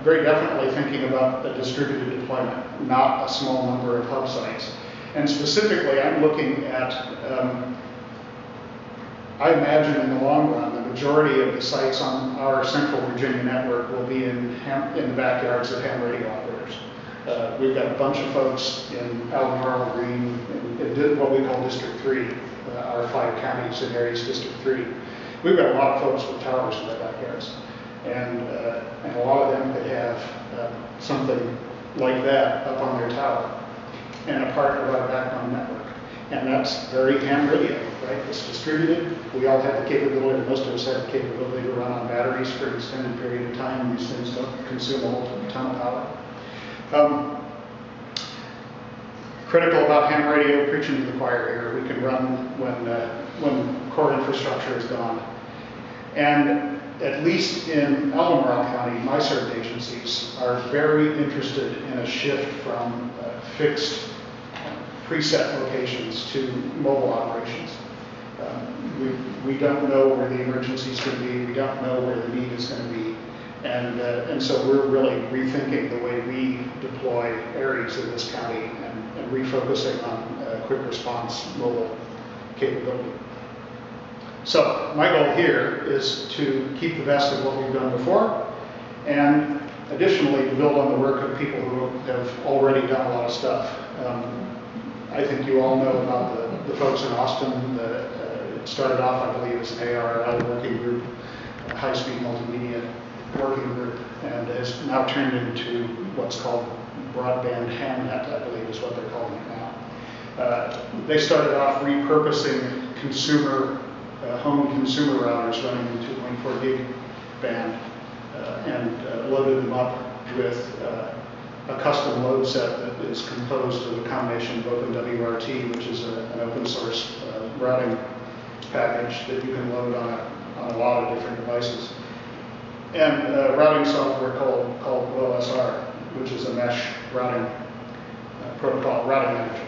very definitely thinking about a distributed deployment, not a small number of hub sites. And specifically, I'm looking at, I imagine in the long run, the majority of the sites on our central Virginia network will be in the backyards of ham radio operators. We've got a bunch of folks in Albemarle, Green, in what we call District 3, our 5 counties in Aries District 3. We've got a lot of folks with towers in their backyards. And a lot of them could have something like that up on their tower and a part of our backbone network. And that's very ham radio, right? It's distributed. We all have the capability, most of us have the capability to run on batteries for an extended period of time. These things don't consume a whole ton of power. Critical about ham radio, preaching to the choir here. We can run when core infrastructure is gone. And at least in Albemarle County, my served agencies are very interested in a shift from fixed preset locations to mobile operations. We don't know where the emergency is going to be. We don't know where the need is going to be. And so we're really rethinking the way we deploy areas in this county and refocusing on quick response mobile capability. So my goal here is to keep the best of what we've done before, and additionally to build on the work of people who have already done a lot of stuff. I think you all know about the folks in Austin. It started off, I believe, as an ARL working group, a high-speed multimedia working group, and has now turned into what's called broadband HamNet, I believe is what they're calling it now. They started off repurposing home consumer routers running in 2.4 gig band and loaded them up with a custom load set that is composed of a combination of OpenWRT, which is an open source routing package that you can load on a lot of different devices, and routing software called OLSR, which is a mesh routing protocol, routing manager.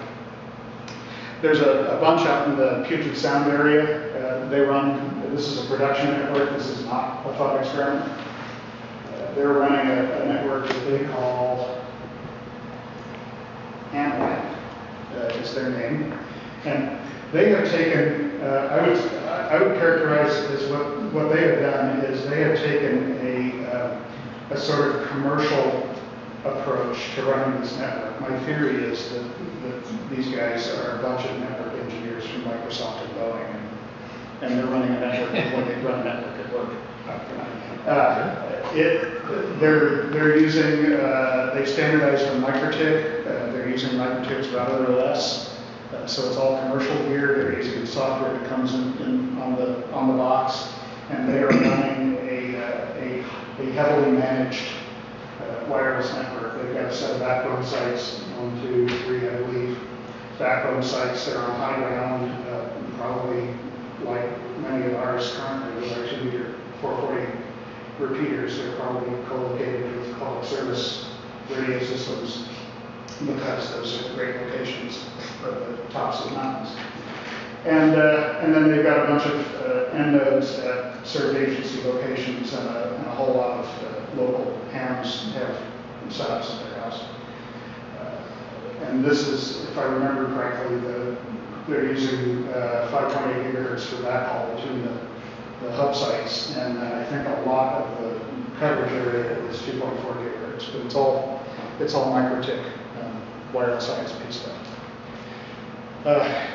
There's a bunch out in the Puget Sound area. They run, this is a production network, this is not a thought experiment. They're running a network that they call HamNet, is their name. And they have taken, I would characterize as what they have done is they have taken a sort of commercial approach to running this network. My theory is that these guys are a bunch of network engineers from Microsoft and Boeing, and they're running a network when they run a network at work. They're using, they've standardized on MikroTik. They're using MikroTik's router OS. So it's all commercial gear. They're using software that comes in on the box, and they are running a heavily managed wireless network. They've got a set of backbone sites, 1, 2, 3, I believe. Backbone sites. They're on high ground, probably like many of ours currently with our 2-meter 440 repeaters. They're probably co-located with public service radio systems because those are great locations at the tops of mountains. And then they've got a bunch of end nodes at served agency locations, and a whole lot of local hams have setups at their house. And this is, if I remember correctly, they're using 5.8 gigahertz for backhaul between the hub sites, and I think a lot of the coverage area is 2.4 gigahertz, but it's all MikroTik wireless ISP stuff.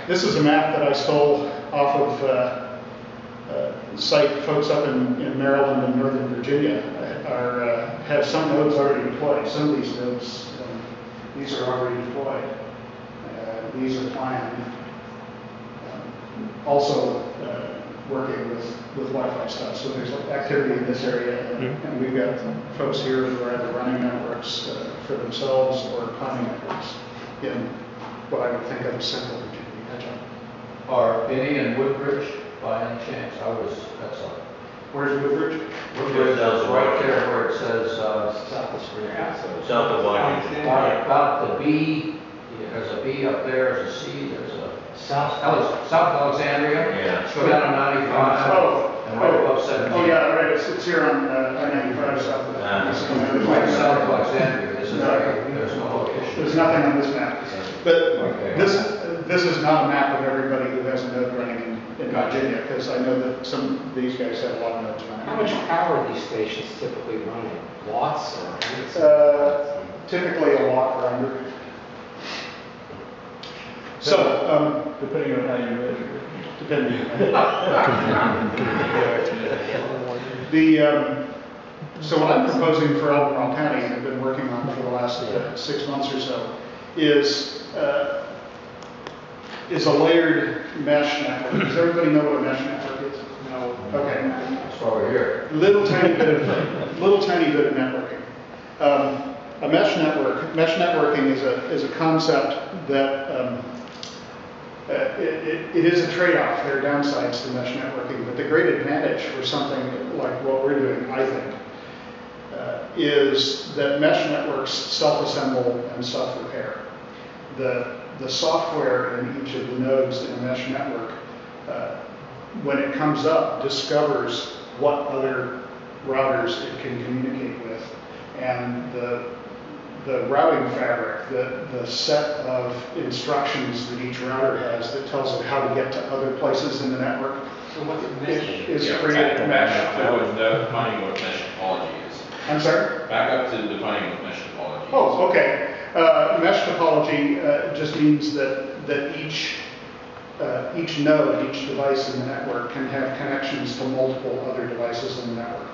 This is a map that I stole off of site folks up in Maryland and Northern Virginia have some nodes already deployed. Some of these nodes, these are already deployed. These are planned. Also working with Wi-Fi stuff. So there's activity in this area, and we've got folks here who are either running networks for themselves or planning networks in what I would think of as central Virginia. Are any in Woodbridge by any chance? That's all. Where's Woodbridge? Woodbridge is right there where it says south South of Washington. About the B, there's a B up there, there's a C, there's a South Alexandria. Yeah. Go down on 95 and right above 17. Oh yeah, right. It's here on I-95 south of There's nothing on this map. But this is not a map of everybody who has a node running in Virginia, because I know that some of these guys have a lot of nodes running. How much power are these stations typically running? Watts or? Typically a watt or under. So, depending on how you measure it. depending. So what I'm proposing for Albemarle County, and I've been working on for the last 6 months or so, is a layered mesh network. Does everybody know what a mesh network is? No. Okay. That's why we're here. Little tiny bit of networking. A mesh networking is a concept that it is a trade-off. There are downsides to mesh networking, but the great advantage for something like what we're doing, I think, is that mesh networks self-assemble and self-repair. The software in each of the nodes in a mesh network, when it comes up, discovers what other routers it can communicate with, and the routing fabric, the set of instructions that each router has that tells it how to get to other places in the network, So what's a mesh? is Yeah, created. back up to defining what mesh topology is. I'm sorry? Back up to defining what mesh topology is. Oh, okay. Mesh topology just means that each node, each device in the network can have connections to multiple other devices in the network.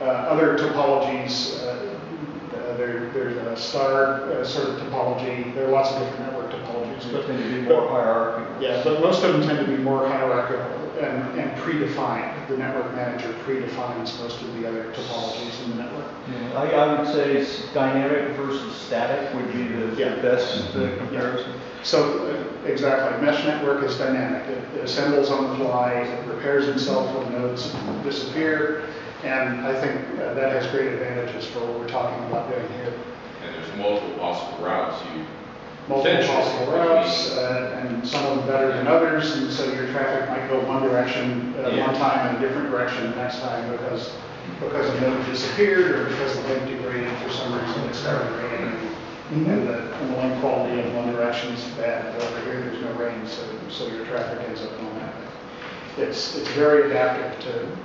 Other topologies, there's a star sort of topology. There are lots of different network topologies. But tend to be more hierarchical. Yeah, but most of them tend to be more hierarchical and predefined. The network manager predefines most of the other topologies in the network. Yeah, I would say it's dynamic versus static would be the best comparison. So exactly, mesh network is dynamic. It assembles on the fly, it repairs itself when nodes disappear, and I think that has great advantages for what we're talking about doing here. And there's multiple possible routes you Multiple potentially possible routes, and some of them better than others, and so your traffic might go one direction one time and a different direction the next time because a node disappeared or because the link degraded for some reason it started raining. And the link quality in one direction is bad, but over here there's no rain, so your traffic ends up going that way. It's very adaptive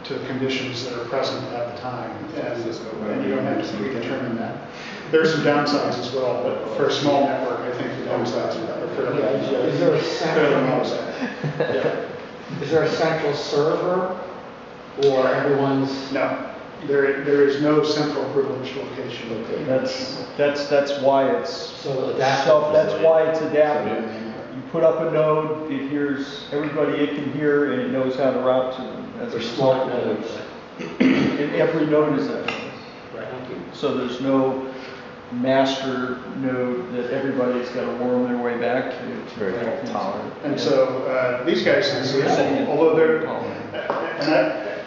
to conditions that are present at the time, and you don't have to predetermine that. There are some downsides as well, but for a small network, I think the downsides are fairly Is there a Yeah. Is there a central server, or everyone's? No, there is no central privileged location. That's why it's So adaptive. That's why it's adaptive. You put up a node, it hears everybody it can hear, and it knows how to route to them. As For a smart result. nodes. And every node is that. Right, thank you. So there's no master node that everybody's got to worm their way back to. It's very tolerant. And so these guys in Seattle, although they're,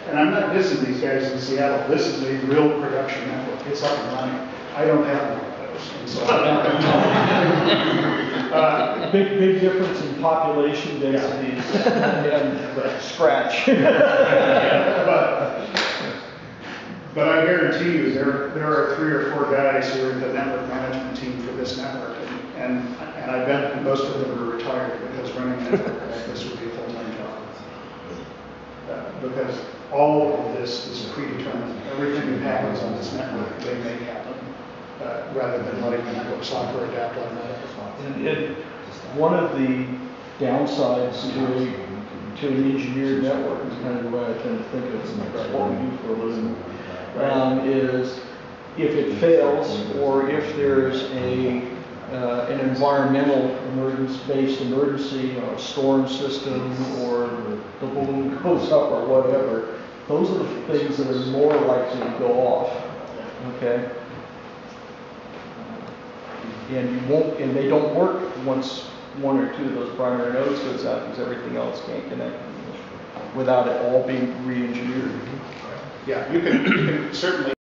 and I'm not dissing these guys in Seattle, this is a real production network. It's up and running. I don't have one of those. And so Big difference in population densities and scratch. But I guarantee you, there are 3 or 4 guys who are in the network management team for this network, and I bet most of them are retired because running a network like this would be a full-time job. Because all of this is predetermined. Everything that happens on this network, they make happen, rather than letting the network software adapt like that. And one of the downsides to an engineered network is kind of the way I tend to think of it, that's what we do for a living, is if it fails or if there's an environmental based emergency, a storm system, or the balloon goes up or whatever, those are the things that are more likely to go off. Okay? And they don't work once 1 or 2 of those primary nodes goes out because everything else can't connect without it all being re-engineered. Yeah, you can certainly